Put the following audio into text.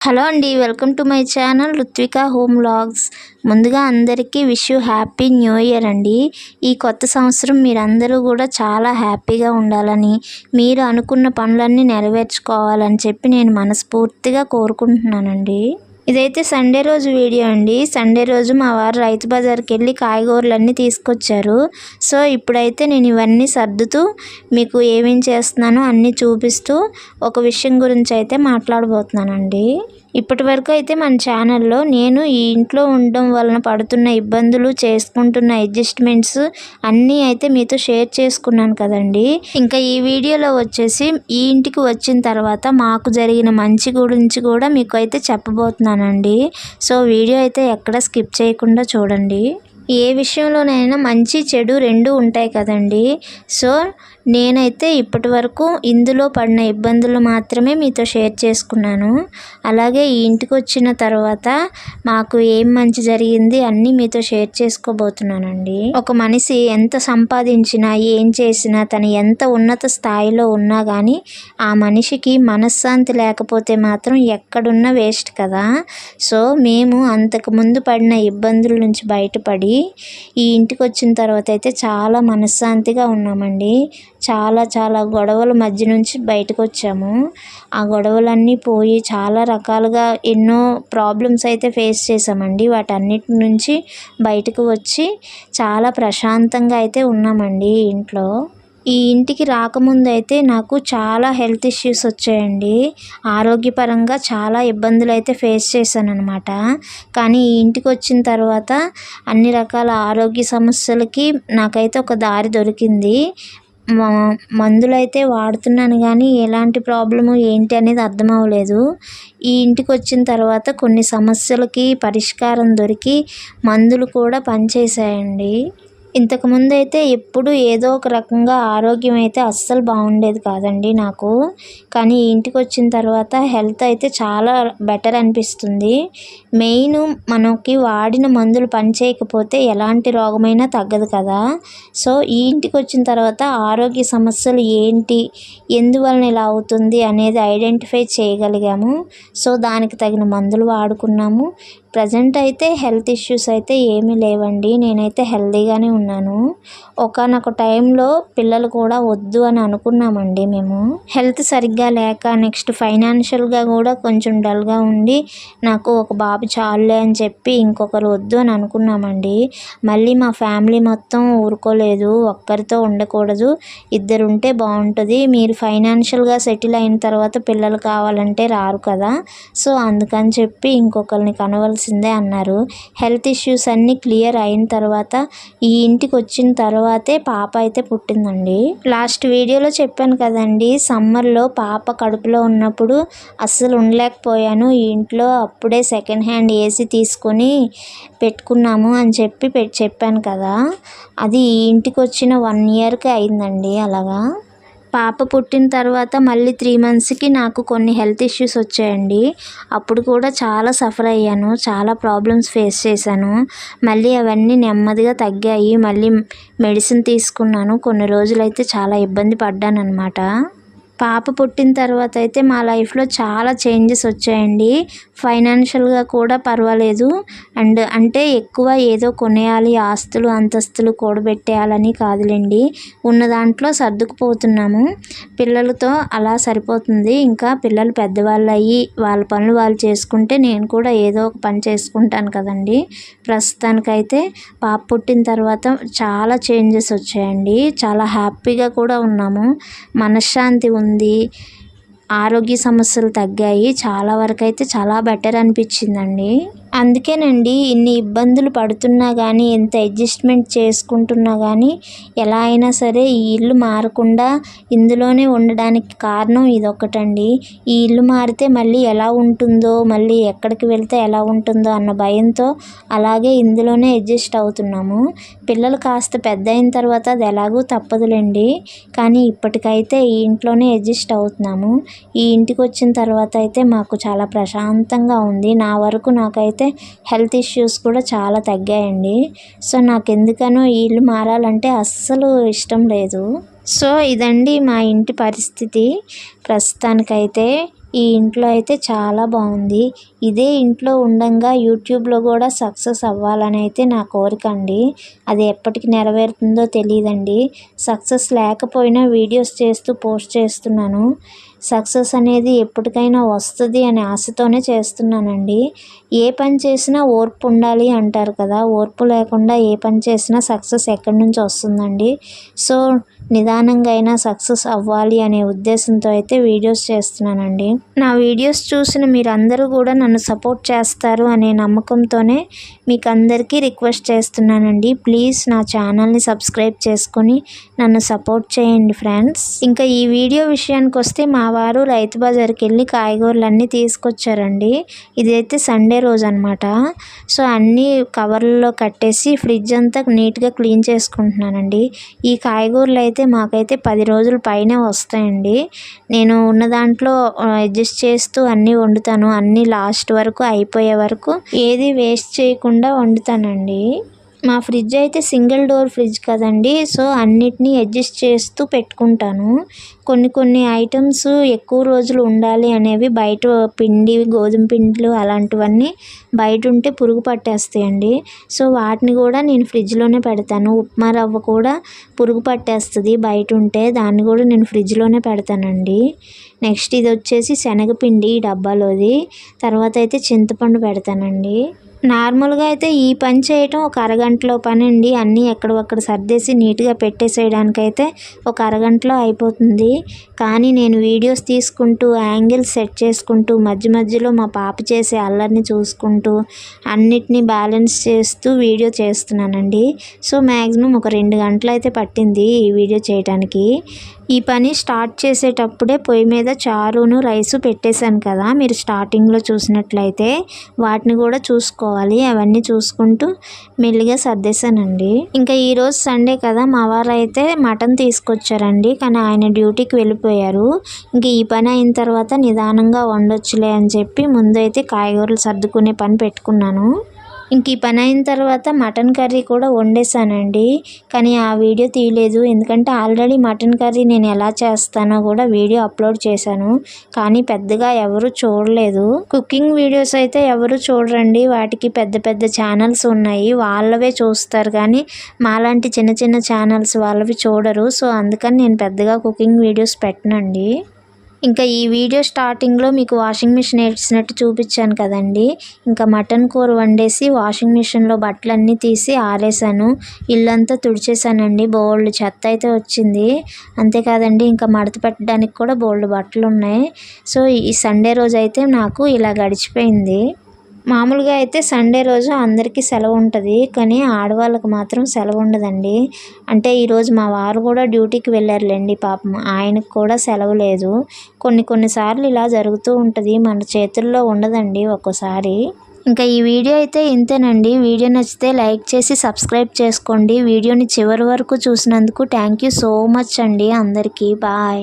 Hello అండి, welcome to my channel Ruthvika home vlogs. ముందుగా అందరికీ wish you happy new year అండి. ఈ కొత్త సంవత్సరం మీరందరూ కూడా చాలా హ్యాపీగా ఉండాలని, మీరు అనుకున్న పనులన్నీ నెరవేర్చుకోవాలని చెప్పి నేను మనస్ఫూర్తిగా కోరుకుంటున్నానండి. ఇదైతే సండే రోజు వీడియో అండి. సండే రోజు మా వారు రైతు బజార్కి వెళ్ళి కాయగూరలన్నీ తీసుకొచ్చారు. సో ఇప్పుడైతే నేను ఇవన్నీ సర్దుతూ మీకు ఏమేం చేస్తున్నానో అన్నీ చూపిస్తూ ఒక విషయం గురించి అయితే మాట్లాడబోతున్నానండి. ఇప్పటి వరకు అయితే మన ఛానల్లో నేను ఈ ఇంట్లో ఉండడం వలన పడుతున్న ఇబ్బందులు, చేసుకుంటున్న అడ్జస్ట్మెంట్స్ అన్నీ అయితే మీతో షేర్ చేసుకున్నాను కదండి. ఇంకా ఈ వీడియోలో వచ్చేసి ఈ ఇంటికి వచ్చిన తర్వాత మాకు జరిగిన మంచి గురించి కూడా మీకు అయితే చెప్పబోతున్నానండి. సో వీడియో అయితే ఎక్కడ స్కిప్ చేయకుండా చూడండి. ఏ విషయంలోనైనా మంచి చెడు రెండు ఉంటాయి కదండి. సో నేనైతే ఇప్పటి వరకు ఇందులో పడిన ఇబ్బందులు మాత్రమే మీతో షేర్ చేసుకున్నాను. అలాగే ఈ ఇంటికి వచ్చిన తర్వాత మాకు ఏం మంచి జరిగింది అన్నీ మీతో షేర్ చేసుకోబోతున్నానండి. ఒక మనిషి ఎంత సంపాదించినా ఏం చేసినా తను ఎంత ఉన్నత స్థాయిలో ఉన్నా కానీ ఆ మనిషికి మనశ్శాంతి లేకపోతే మాత్రం ఎక్కడున్నా వేస్ట్ కదా. సో మేము అంతకుముందు పడిన ఇబ్బందుల నుంచి బయటపడి ఈ ఇంటికి వచ్చిన తర్వాత అయితే చాలా మనశ్శాంతిగా ఉన్నామండి. చాలా గొడవల మధ్య నుంచి బయటకు వచ్చాము. ఆ గొడవలన్నీ పోయి చాలా రకాలుగా ఎన్నో ప్రాబ్లమ్స్ అయితే ఫేస్ చేసామండి. వాటన్నిటి నుంచి బయటకు వచ్చి చాలా ప్రశాంతంగా అయితే ఉన్నామండి ఇంట్లో. ఈ ఇంటికి రాకముందు అయితే నాకు చాలా హెల్త్ ఇష్యూస్ వచ్చాయండి. ఆరోగ్యపరంగా చాలా ఇబ్బందులు అయితే ఫేస్ చేశాను అనమాట. కానీ ఈ ఇంటికి వచ్చిన తర్వాత అన్ని రకాల ఆరోగ్య సమస్యలకి నాకైతే ఒక దారి దొరికింది. మందులు అయితే వాడుతున్నాను కానీ ఎలాంటి ప్రాబ్లము ఏంటి అనేది అర్థం అవ్వలేదు. ఈ ఇంటికి వచ్చిన తర్వాత కొన్ని సమస్యలకి పరిష్కారం దొరికి మందులు కూడా పనిచేసాయండి. ఇంతకుముందు అయితే ఎప్పుడు ఏదో ఒక రకంగా ఆరోగ్యం అయితే అస్సలు బాగుండేది కాదండి నాకు. కానీ ఇంటికి వచ్చిన తర్వాత హెల్త్ అయితే చాలా బెటర్ అనిపిస్తుంది. మెయిన్ మనకి వాడిన మందులు పనిచేయకపోతే ఎలాంటి రోగమైనా తగ్గదు కదా. సో ఈ ఇంటికి వచ్చిన తర్వాత ఆరోగ్య సమస్యలు ఏంటి, ఎందువలన ఇలా అవుతుంది అనేది ఐడెంటిఫై చేయగలిగాము. సో దానికి తగిన మందులు వాడుకున్నాము. ప్రజెంట్ అయితే హెల్త్ ఇష్యూస్ అయితే ఏమీ లేవండి. నేనైతే హెల్తీగానే ఉన్నాను. ఒకానొక టైంలో పిల్లలు కూడా వద్దు అని అనుకున్నామండి మేము. హెల్త్ సరిగ్గా లేక నెక్స్ట్ ఫైనాన్షియల్గా కూడా కొంచెం డల్గా ఉండి నాకు ఒక బాబు చాలులే అని చెప్పి ఇంకొకరు వద్దు అని అనుకున్నామండి. మళ్ళీ మా ఫ్యామిలీ మొత్తం ఊరుకోలేదు, ఒక్కరితో ఉండకూడదు, ఇద్దరు ఉంటే బాగుంటుంది, మీరు ఫైనాన్షియల్గా సెటిల్ అయిన తర్వాత పిల్లలు కావాలంటే రారు కదా. సో అందుకని చెప్పి ఇంకొకరిని కనవలసిందే అన్నారు. హెల్త్ ఇష్యూస్ అన్నీ క్లియర్ అయిన తర్వాత ఈ ఇంటికి వచ్చిన తర్వాతే పాప అయితే పుట్టిందండి. లాస్ట్ వీడియోలో చెప్పాను కదండి, సమ్మర్లో పాప కడుపులో ఉన్నప్పుడు అస్సలు ఉండలేకపోయాను. ఈ ఇంట్లో అప్పుడే సెకండ్ హ్యాండ్ ఏసీ తీసుకొని పెట్టుకున్నాము అని చెప్పాను కదా. అది ఈ ఇంటికి వచ్చిన 1 ఇయర్కి అయిందండి. అలాగా పాప పుట్టిన తర్వాత మళ్ళీ 3 మంత్స్కి నాకు కొన్ని హెల్త్ ఇష్యూస్ వచ్చాయండి. అప్పుడు కూడా చాలా సఫర్ అయ్యాను, చాలా ప్రాబ్లమ్స్ ఫేస్ చేశాను. మళ్ళీ అవన్నీ నెమ్మదిగా తగ్గాయి. మళ్ళీ మెడిసిన్ తీసుకున్నాను. కొన్ని రోజులైతే చాలా ఇబ్బంది పడ్డాను అనమాట. పాప పుట్టిన తర్వాత అయితే మా లైఫ్లో చాలా చేంజెస్ వచ్చాయండి. ఫైనాన్షియల్గా కూడా పర్వాలేదు. అంటే ఎక్కువ ఏదో కొనేయాలి, ఆస్తులు అంతస్తులు కూడబెట్టేయాలని కాదులేండి, ఉన్న దాంట్లో సర్దుకుపోతున్నాము. పిల్లలతో అలా సరిపోతుంది. ఇంకా పిల్లలు పెద్దవాళ్ళు అయ్యి వాళ్ళ పనులు వాళ్ళు చేసుకుంటే నేను కూడా ఏదో ఒక పని చేసుకుంటాను కదండి. ప్రస్తుతానికైతే పాప పుట్టిన తర్వాత చాలా చేంజెస్ వచ్చాయండి. చాలా హ్యాపీగా కూడా ఉన్నాము. మనశ్శాంతి ఉంది, ఆరోగ్య సమస్యలు తగ్గాయి. చాలా వరకు అయితే చాలా బెటర్ అనిపించిందండి. అందుకేనండి ఇన్ని ఇబ్బందులు పడుతున్నా కానీ, ఎంత అడ్జస్ట్మెంట్ చేసుకుంటున్నా కానీ ఎలా అయినా సరే ఈ ఇల్లు మారకుండా ఇందులోనే ఉండడానికి కారణం ఇదొక్కటండి. ఈ ఇల్లు మారితే మళ్ళీ ఎలా ఉంటుందో, మళ్ళీ ఎక్కడికి వెళ్తే ఎలా ఉంటుందో అన్న భయంతో అలాగే ఇందులోనే అడ్జస్ట్ అవుతున్నాము. పిల్లలు కాస్త పెద్ద అయిన తర్వాత అది ఎలాగూ తప్పదులేండి. కానీ ఇప్పటికైతే ఈ ఇంట్లోనే అడ్జస్ట్ అవుతున్నాము. ఈ ఇంటికి వచ్చిన తర్వాత అయితే మాకు చాలా ప్రశాంతంగా ఉంది. నా వరకు నాకైతే హెల్త్ ఇష్యూస్ కూడా చాలా తగ్గాయండి. సో నాకు ఎందుకనో ఈ ఇల్లు మారాలంటే అస్సలు ఇష్టం లేదు. సో ఇదండి మా ఇంటి పరిస్థితి. ప్రస్తుతానికైతే ఈ ఇంట్లో అయితే చాలా బాగుంది. ఇదే ఇంట్లో ఉండంగా యూట్యూబ్లో కూడా సక్సెస్ అవ్వాలని అయితే నా కోరిక అండి. అది ఎప్పటికి నెరవేరుతుందో తెలియదండి. సక్సెస్ లేకపోయినా వీడియోస్ చేస్తూ పోస్ట్ చేస్తున్నాను. సక్సెస్ అనేది ఎప్పటికైనా వస్తుంది అనే ఆశతోనే చేస్తున్నానండి. ఏ పని చేసినా ఓర్పు ఉండాలి అంటారు కదా, ఓర్పు లేకుండా ఏ పని చేసినా సక్సెస్ ఎక్కడి నుంచి వస్తుందండి. సో నిదానంగా అయినా సక్సెస్ అవ్వాలి అనే ఉద్దేశంతో అయితే వీడియోస్ చేస్తున్నానండి. నా వీడియోస్ చూసిన మీరందరూ కూడా నన్ను సపోర్ట్ చేస్తారు అనే నమ్మకంతోనే మీకు అందరికీ రిక్వెస్ట్ చేస్తున్నానండి. ప్లీజ్ నా ఛానల్ని సబ్స్క్రైబ్ చేసుకొని నన్ను సపోర్ట్ చేయండి ఫ్రెండ్స్. ఇంకా ఈ వీడియో విషయానికి వస్తే మా వారు రైతు బజార్కి వెళ్ళి కాయగూరలన్నీ తీసుకొచ్చారండి. ఇదైతే సండే రోజు అనమాట. సో అన్నీ కవర్లలో కట్టేసి ఫ్రిడ్జ్ అంతా నీట్గా క్లీన్ చేసుకుంటున్నానండి. ఈ కాయగూరలు అయితే మాకైతే 10 రోజుల పైనే వస్తాయండి. నేను ఉన్న దాంట్లో అడ్జస్ట్ చేస్తూ అన్నీ వండుతాను. అన్నీ లాస్ట్ వరకు అయిపోయే వరకు ఏది వేస్ట్ చేయకుండా వండుతానండి. మా ఫ్రిడ్జ్ అయితే సింగిల్ డోర్ ఫ్రిడ్జ్ కదండి. సో అన్నిటినీ అడ్జస్ట్ చేస్తూ పెట్టుకుంటాను. కొన్ని ఐటమ్స్ ఎక్కువ రోజులు ఉండాలి అనేవి బయట పిండి, గోధుమ పిండిలు అలాంటివన్నీ బయట ఉంటే పురుగు పట్టేస్తాయండి. సో వాటిని కూడా నేను ఫ్రిడ్జ్లోనే పెడతాను. ఉప్మా రవ్వ కూడా పురుగు పట్టేస్తుంది బయట ఉంటే, దాన్ని కూడా నేను ఫ్రిడ్జ్లోనే పెడతానండి. నెక్స్ట్ ఇది వచ్చేసి శనగపిండి డబ్బాలోది. తర్వాత అయితే చింతపండు పెడతానండి. నార్మల్గా అయితే ఈ పని చేయటం ఒక అరగంటలో పని అండి. అన్నీ ఎక్కడొక్కడ సర్దేసి నీట్గా పెట్టేసేయడానికైతే ఒక అరగంటలో అయిపోతుంది. కానీ నేను వీడియోస్ తీసుకుంటూ యాంగిల్స్ సెట్ చేసుకుంటూ మధ్యలో మా పాప చేసే అల్లరిని చూసుకుంటూ అన్నిటినీ బ్యాలెన్స్ చేస్తూ వీడియో చేస్తున్నానండి. సో మ్యాక్సిమం ఒక 2 గంటలు అయితే పట్టింది ఈ వీడియో చేయడానికి. ఈ పని స్టార్ట్ చేసేటప్పుడే పొయ్యి మీద చారును రైసు పెట్టేశాను కదా, మీరు స్టార్టింగ్లో చూసినట్లయితే వాటిని కూడా చూసుకోవాలి. అవన్నీ చూసుకుంటూ మెల్లిగా సర్దేశానండి. ఇంకా ఈరోజు సండే కదా, మా వారు అయితే మటన్ తీసుకొచ్చారండి. కానీ ఆయన డ్యూటీకి వెళ్ళిపోయారు. ఇంక ఈ పని అయిన తర్వాత నిదానంగా వండొచ్చులే అని చెప్పి ముందైతే కాయగూరలు సర్దుకునే పని పెట్టుకున్నాను. ఇంక ఈ పని అయిన తర్వాత మటన్ కర్రీ కూడా వండేసానండి. కానీ ఆ వీడియో తీయలేదు, ఎందుకంటే ఆల్రెడీ మటన్ కర్రీ నేను ఎలా చేస్తానో కూడా వీడియో అప్లోడ్ చేశాను. కానీ పెద్దగా ఎవరు చూడలేదు. కుకింగ్ వీడియోస్ అయితే ఎవరు చూడరండి. వాటికి పెద్ద ఛానల్స్ ఉన్నాయి, వాళ్ళవే చూస్తారు. కానీ మాలాంటి చిన్న ఛానల్స్ వాళ్ళవి చూడరు. సో అందుకని నేను పెద్దగా కుకింగ్ వీడియోస్ పెట్టనండి. ఇంకా ఈ వీడియో స్టార్టింగ్లో మీకు వాషింగ్ మిషన్ వేసినట్టు చూపించాను కదండి. ఇంకా మటన్ కూర వండేసి వాషింగ్ మిషన్లో బట్టలన్నీ తీసి ఆరేసాను. ఇల్లంతా తుడిచేసానండి. బోల్డ్ చెత్త అయితే వచ్చింది. అంతేకాదండి, ఇంకా మడత పెట్టడానికి కూడా బోల్డ్ బట్టలు ఉన్నాయి. సో ఈ సండే రోజు అయితే నాకు ఇలా గడిచిపోయింది. మామూలుగా అయితే సండే రోజు అందరికీ సెలవు ఉంటుంది, కానీ ఆడవాళ్ళకు మాత్రం సెలవు ఉండదండి. అంటే ఈరోజు మా వారు కూడా డ్యూటీకి వెళ్ళారులేండి పాపం, ఆయనకు కూడా సెలవు లేదు. కొన్నిసార్లు ఇలా జరుగుతూ ఉంటుంది, మన చేతుల్లో ఉండదండి ఒక్కోసారి. ఇంకా ఈ వీడియో అయితే ఇంతేనండి. వీడియో నచ్చితే లైక్ చేసి సబ్స్క్రైబ్ చేసుకోండి. వీడియోని చివరి వరకు చూసినందుకు థ్యాంక్ యూ సో మచ్ అండి అందరికీ. బాయ్.